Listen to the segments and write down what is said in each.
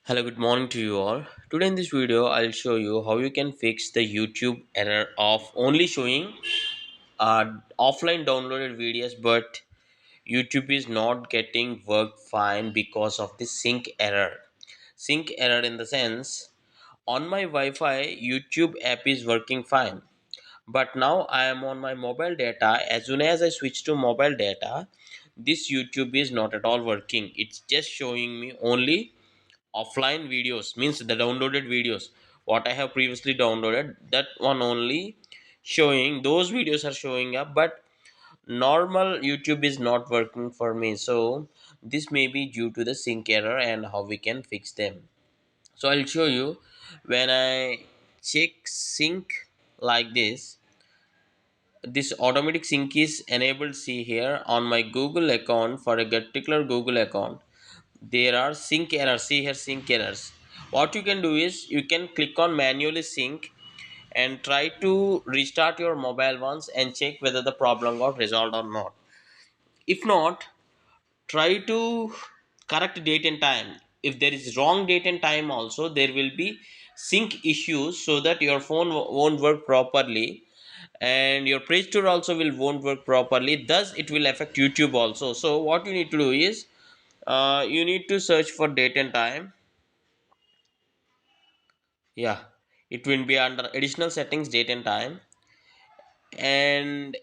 Hello, good morning to you all. Today in this video, I'll show you how you can fix the YouTube error of only showing offline downloaded videos, but YouTube is not getting work fine because of the sync error. Sync error in the sense, on my Wi-Fi, YouTube app is working fine, but now I am on my mobile data. As soon as I switch to mobile data, this YouTube is not at all working. It's just showing me only offline videos, means the downloaded videos what I have previously downloaded, that one only showing, those videos are showing up, but normal YouTube is not working for me. So this may be due to the sync error and how we can fix them. So I'll show you. When I check sync like this automatic sync is enabled. See here on my Google account, for a particular Google account there are sync errors. See here, sync errors. What you can do is you can click on manually sync and try to restart your mobile once and check whether the problem got resolved or not. If not, try to correct date and time. If there is wrong date and time also, there will be sync issues, so that your phone won't work properly, and your Play Store also will won't work properly, thus it will affect YouTube also. So what you need to do is, you need to search for date and time. Yeah, it will be under additional settings, date and time. And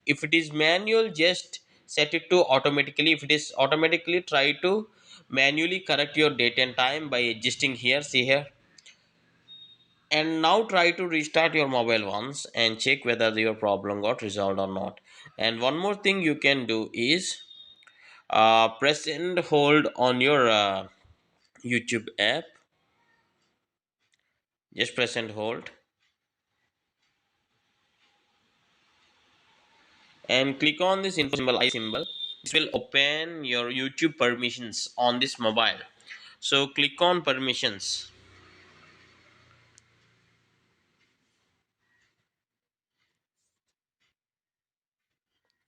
if it is manual, just set it to automatically. If it is automatically, try to manually correct your date and time by adjusting here. See here. And now try to restart your mobile once and check whether your problem got resolved or not. And one more thing you can do is, press and hold on your YouTube app. Just press and hold and click on this info symbol, I symbol. This will open your YouTube permissions on this mobile. So click on permissions.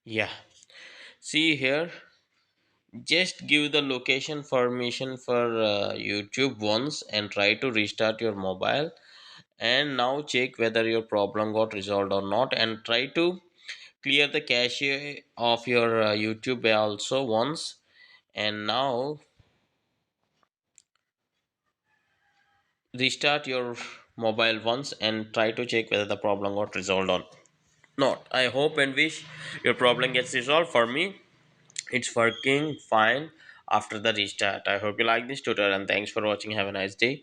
Yeah, see here, just give the location permission for YouTube once and try to restart your mobile. And now check whether your problem got resolved or not, and try to clear the cache of your YouTube also once. And now restart your mobile once and try to check whether the problem got resolved or not. I hope and wish your problem gets resolved. For me, it's working fine after the restart. I hope you like this tutorial, and thanks for watching. Have a nice day.